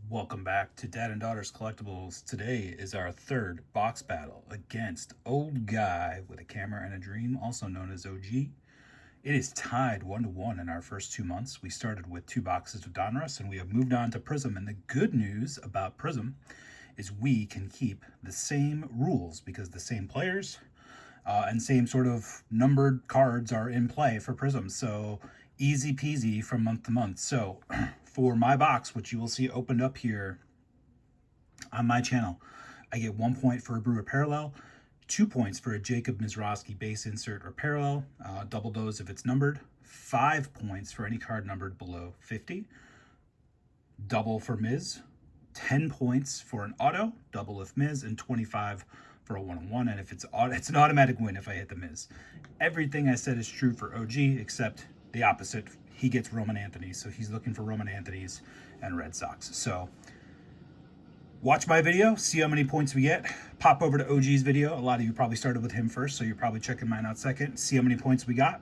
Welcome back to Dad and Daughters Collectibles. Today is our third box battle against Old Guy with a Camera and a Dream, also known as OG. It is tied 1-1 in our first 2 months. We started with 2 boxes of Donruss and we have moved on to Prizm. And the good news about Prizm is we can keep the same rules because the same players and same sort of numbered cards are in play for Prizm. So easy peasy from month to month. So for my box, which you will see opened up here on my channel, I get 1 point for a Brewer Parallel, 2 points for a Jacob Mizraski base insert or parallel, double those if it's numbered, 5 points for any card numbered below 50, double for Miz, 10 points for an auto, double if Miz, and 25 for a one-on-one. And if it's an automatic win if I hit the Miz. Everything I said is true for OG except the opposite. He gets Roman Anthony, so he's looking for Roman Anthony's and Red Sox. So watch my video, see how many points we get. Pop over to OG's video. A lot of you probably started with him first, so you're probably checking mine out second. See how many points we got.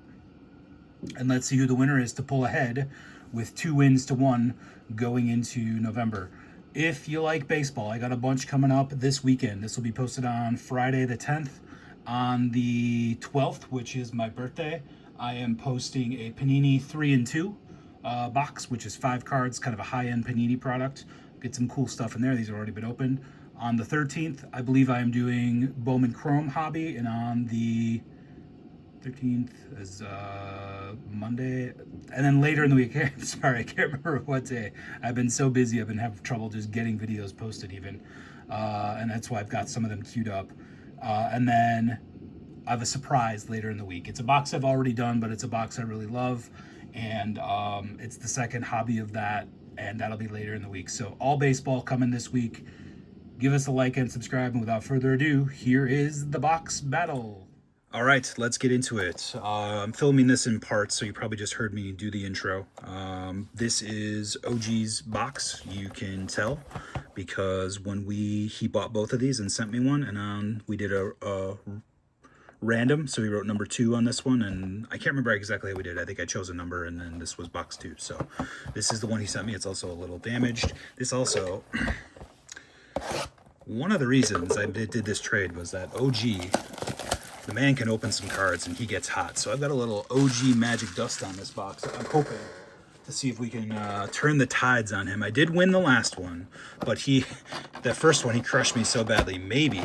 And let's see who the winner is to pull ahead with 2 wins to 1 going into November. If you like baseball, I got a bunch coming up this weekend. This will be posted on Friday the 10th. On the 12th, which is my birthday, I am posting a Panini 3 and 2 box, which is 5 cards, kind of a high-end Panini product. Get some cool stuff in there. These have already been opened. On the 13th, I believe I am doing Bowman Chrome Hobby, and on the 13th is Monday, and then later in the week, sorry, I can't remember what day. I've been so busy, I've been having trouble just getting videos posted even, and that's why I've got some of them queued up. And then I have a surprise later in the week. It's a box I've already done, but it's a box I really love, and it's the second hobby of that, and that'll be later in the week. So all baseball coming this week. Give us a like and subscribe, and without further ado, here is the box battle. All right, let's get into it. I'm filming this in parts, so you probably just heard me do the intro. This is OG's box, you can tell, because when he bought both of these and sent me one, and we did a random, so we wrote number 2 on this one, and I can't remember exactly how we did. I think I chose a number, and then this was box 2. So this is the one he sent me. It's also a little damaged. This also, one of the reasons I did this trade was that OG, the man can open some cards and he gets hot. So I've got a little OG magic dust on this box. I'm hoping to see if we can turn the tides on him. I did win the last one, but that first one, he crushed me so badly. Maybe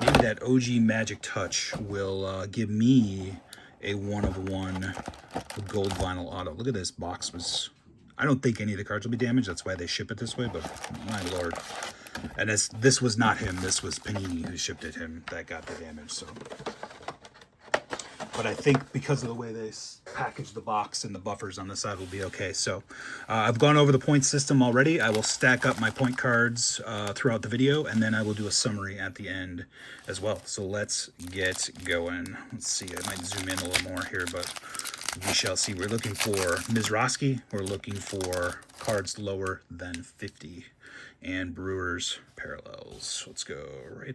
that OG magic touch will give me a 1/1 gold vinyl auto. Look at this box. I don't think any of the cards will be damaged. That's why they ship it this way, but my lord. And this was not him. This was Panini who shipped it him that got the damage. So, but I think because of the way they package the box and the buffers on the side will be okay. So I've gone over the point system already. I will stack up my point cards throughout the video, and then I will do a summary at the end as well. So let's get going. Let's see. I might zoom in a little more here, but we shall see. We're looking for Mizraski. We're looking for cards lower than 50. And Brewers parallels. Let's go right.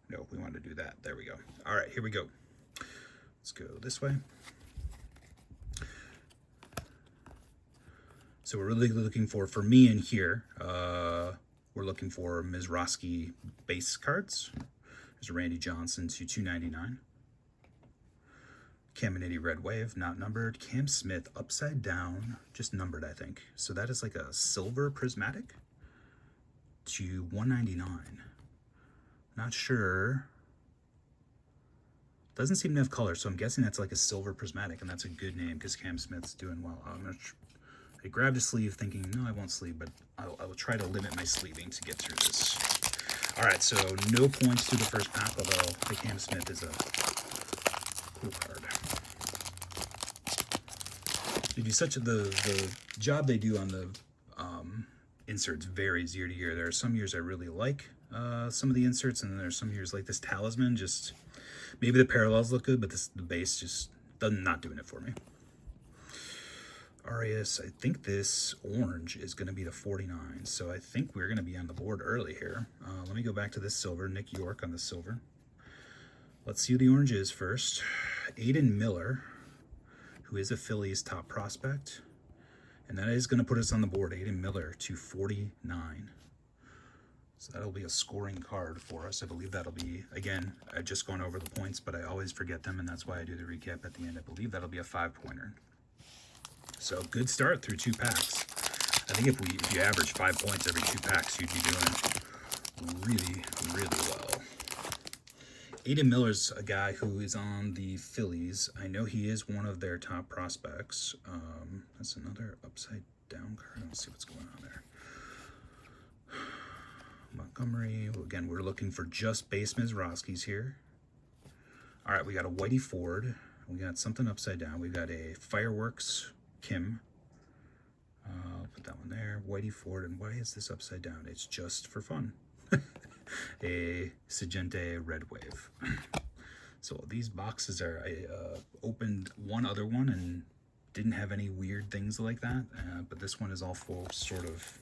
No, we want to do that. There we go. All right, here we go. Let's go this way. So we're really looking for me in here, we're looking for Mizraski base cards. There's a Randy Johnson to 299. Caminiti Red Wave, not numbered. Cam Smith, upside down, just numbered, I think. So that is like a silver prismatic to 199. Not sure. Doesn't seem to have color, so I'm guessing that's like a silver prismatic, and that's a good name because Cam Smith's doing well. I grabbed a sleeve thinking, no, I won't sleeve, but I will try to limit my sleeving to get through this. All right, so no points through the first pack, although the Cam Smith is a cool card. They do the job they do on the inserts varies year to year. There are some years I really like some of the inserts, and then there's some years like this Talisman. Just maybe the parallels look good, but the base just not doing it for me. Arias, I think this orange is going to be the 49, so I think we're going to be on the board early here. Let me go back to this silver. Nick York on the silver. Let's see who the orange is first. Aiden Miller, who is a Phillies top prospect. And that is going to put us on the board. Aiden Miller to 49. So that'll be a scoring card for us. I believe that'll be, again, I've just gone over the points, but I always forget them, and that's why I do the recap at the end. I believe that'll be a 5-pointer. So good start through 2 packs. I think if you average 5 points every 2 packs, you'd be doing really, really well. Aiden Miller's a guy who is on the Phillies. I know he is one of their top prospects. That's another upside down card. Let's see what's going on there. Montgomery. Well, again, we're looking for just base Mizraskis here. All right, we got a Whitey Ford. We got something upside down. We got a Fireworks Kim. I'll put that one there. Whitey Ford. And why is this upside down? It's just for fun. A Sagente Red Wave. So these boxes are, I opened one other one and didn't have any weird things like that, but this one is all full, sort of,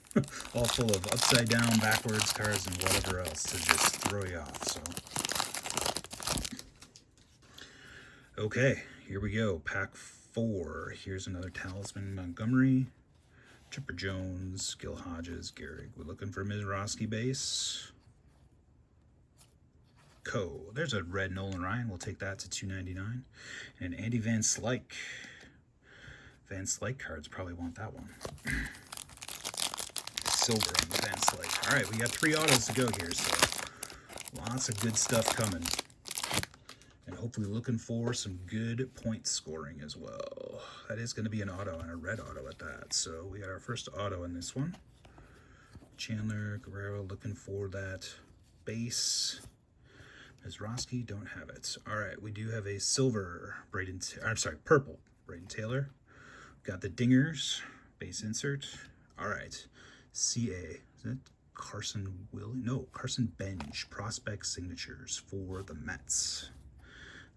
all full of upside down, backwards cards and whatever else to just throw you off. So, okay, here we go. Pack 4. Here's another Talisman Montgomery, Chipper Jones, Gil Hodges, Gehrig. We're looking for Mizraski base. There's a red Nolan Ryan. We'll take that to $2.99. And Andy Van Slyke. Van Slyke cards, probably want that one. Silver on the Van Slyke. All right, we got 3 autos to go here, so lots of good stuff coming. And hopefully looking for some good point scoring as well. That is going to be an auto and a red auto at that. So we got our first auto in this one. Chandler, Guerrero looking for that base. Mizraski, don't have it. All right, we do have a silver purple Braden Taylor. Got the dingers, base insert. All right, CA. Is it Carson Willie? No, Carson Benj. Prospect signatures for the Mets.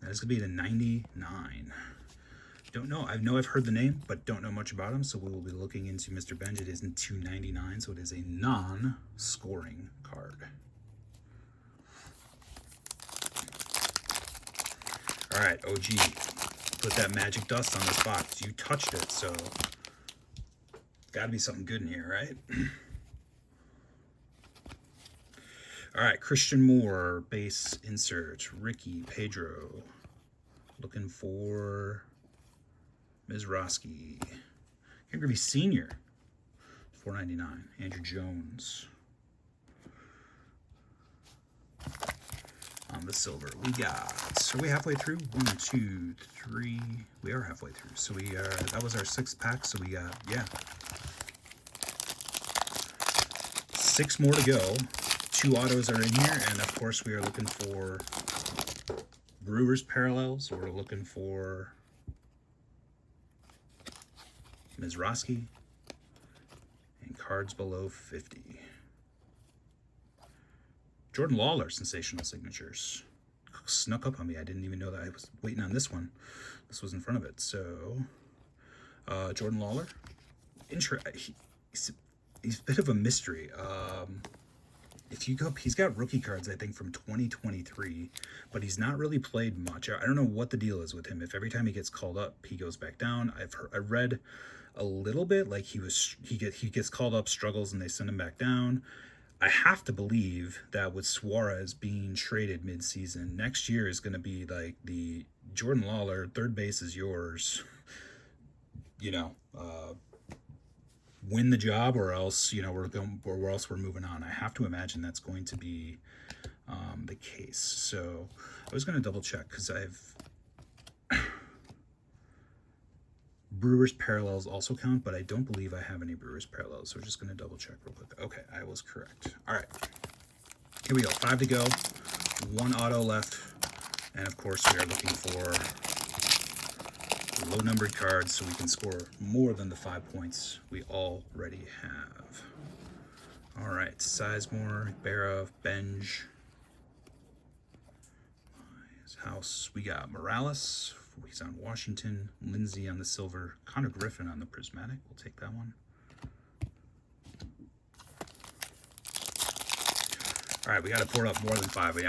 That is gonna be the 99. Don't know. I know I've heard the name, but don't know much about him. So we will be looking into Mr. Benj. It is in 299, so it is a non-scoring card. All right, OG, put that magic dust on this box. You touched it, so gotta be something good in here, right? All right, Christian Moore, base insert. Ricky Pedro, looking for Mizraski. Ken Griffey Sr., $4.99. Andrew Jones. On the silver, we got, are we halfway through? 1, 2, 3, we are halfway through. So we are, that was our 6th pack, so we got, yeah, 6 more to go. 2 autos are in here, and of course we are looking for Brewers parallels. We're looking for Mizraski and cards below 50. Jordan Lawler, sensational signatures. Snuck up on me. I didn't even know that I was waiting on this one. This was in front of it. So, Jordan Lawler. He's a bit of a mystery. If you go, he's got rookie cards, I think, from 2023, but he's not really played much. I don't know what the deal is with him. If every time he gets called up, he goes back down. I read a little bit like he gets called up, struggles, and they send him back down. I have to believe that with Suarez being traded midseason, next year is going to be like the Jordan Lawler, third base is yours, win the job or else, or else we're moving on. I have to imagine that's going to be the case. So I was going to double check because Brewers parallels also count, but I don't believe I have any Brewers parallels, so we're just going to double check real quick. Okay, I was correct. All right, here we go. 5 to go, 1 auto left, and of course we are looking for low-numbered cards so we can score more than the 5 points we already have. All right, Sizemore, Barra, Benj, his house. We got Morales. He's on Washington. Lindsay on the silver. Connor Griffin on the prismatic. We'll take that one. All right, we got to pour up more than 5. We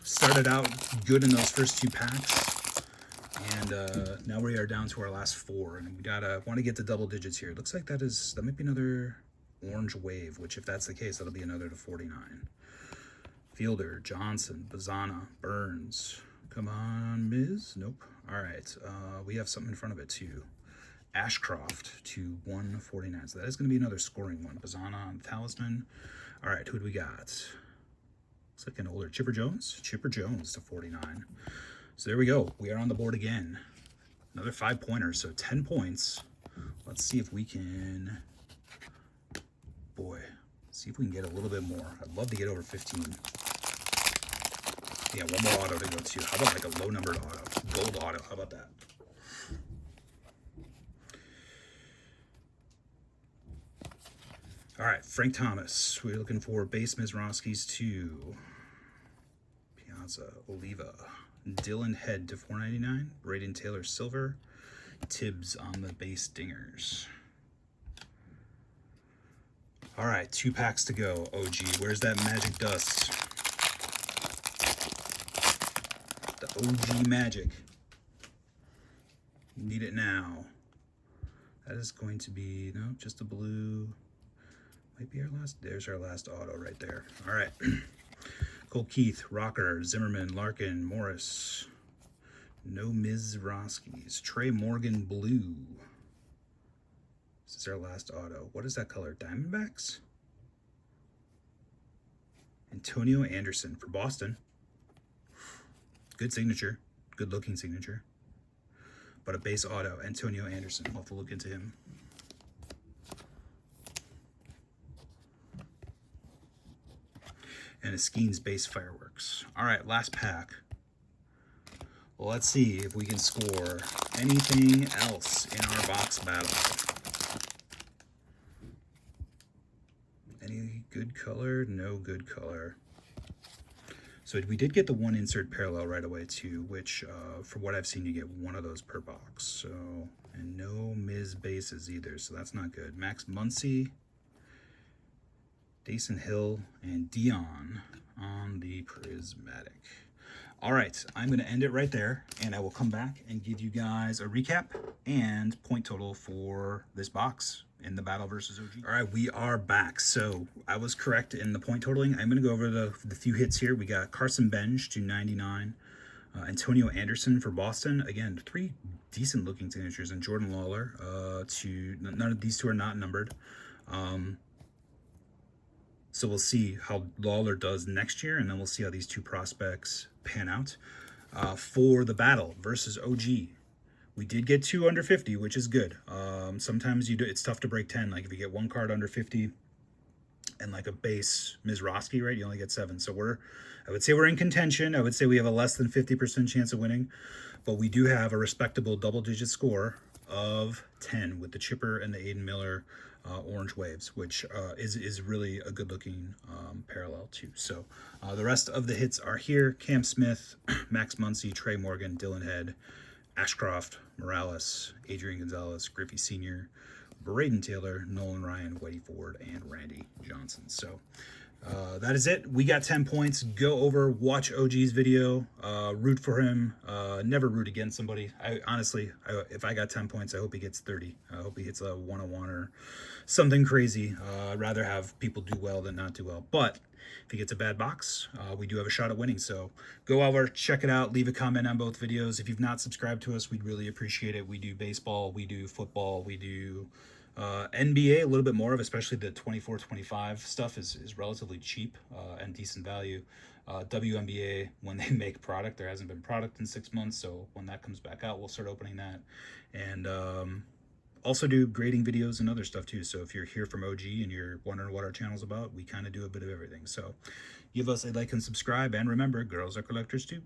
started out good in those first 2 packs, And now we are down to our last 4, and we gotta want to get to double digits here. It looks like that might be another orange wave, which if that's the case, that'll be another to 49. Fielder, Johnson, Bazana, Burns. Come on, Miz. Nope. All right. We have something in front of it too. Ashcroft to 149. So that is going to be another scoring one. Bazana on Talisman. All right. Who do we got? Looks like an older Chipper Jones. Chipper Jones to 49. So there we go. We are on the board again. Another 5-pointer. So 10 points. Let's see if we can. Boy. See if we can get a little bit more. I'd love to get over 15. Yeah, one more auto to go to. How about like a low-numbered auto? Gold auto. How about that? All right, Frank Thomas. We're looking for base Mizrowski's to Piazza, Oliva. Dylan Head to 499. Braden Taylor Silver. Tibbs on the base dingers. All right, 2 packs to go. OG, where's that magic dust? The OG magic. Need it now. That is going to be, no, just a blue. Might be our last. There's our last auto right there. All right. Cole Keith, Rocker, Zimmerman, Larkin, Morris. No Mizrowski's. Trey Morgan, blue. This is our last auto. What is that color? Diamondbacks? Antonio Anderson for Boston. Good signature. Good looking signature. But a base auto. Antonio Anderson. I'll have to look into him. And a Skeens base fireworks. All right, last pack. Well, let's see if we can score anything else in our box battle. Any good color? No good color. So we did get the 1 insert parallel right away too, which for what I've seen, you get 1 of those per box. So, and no Miz bases either, so that's not good. Max Muncy, Dason Hill, and Dion on the Prismatic. All right, I'm going to end it right there, and I will come back and give you guys a recap and point total for this box in the battle versus OG. All right, we are back. So I was correct in the point totaling. I'm going to go over the few hits here. We got Carson Bench to 99. Antonio Anderson for Boston. Again, 3 decent looking signatures. And Jordan Lawler to, none of these 2 are not numbered. So we'll see how Lawler does next year, and then we'll see how these 2 prospects pan out. For the battle versus OG, we did get 2 under 50, which is good. Sometimes it's tough to break 10. Like if you get 1 card under 50 and like a base Mizrowski, right, you only get 7. So I would say we're in contention. I would say we have a less than 50% chance of winning, but we do have a respectable double-digit score of 10 with the Chipper and the Aiden Miller orange waves, which is really a good-looking parallel too. So the rest of the hits are here: Cam Smith, Max Muncy, Trey Morgan, Dylan Head, Ashcroft, Morales, Adrian Gonzalez, Griffey Sr., Braden Taylor, Nolan Ryan, Whitey Ford, and Randy Johnson. So that is it. We got 10 points. Go over, watch OG's video, root for him. Never root against somebody. Honestly, if I got 10 points, I hope he gets 30. I hope he hits a 101 or something crazy. I'd rather have people do well than not do well. But if he gets a bad box, we do have a shot at winning. So go over, check it out, leave a comment on both videos. If you've not subscribed to us, we'd really appreciate it. We do baseball, we do football, we do NBA a little bit more of, especially the 24-25 stuff is relatively cheap and decent value. WNBA, when they make product, there hasn't been product in 6 months, so when that comes back out, we'll start opening that. And also do grading videos and other stuff too. So if you're here from OG and you're wondering what our channel's about, we kind of do a bit of everything. So give us a like and subscribe, and remember, girls are collectors too.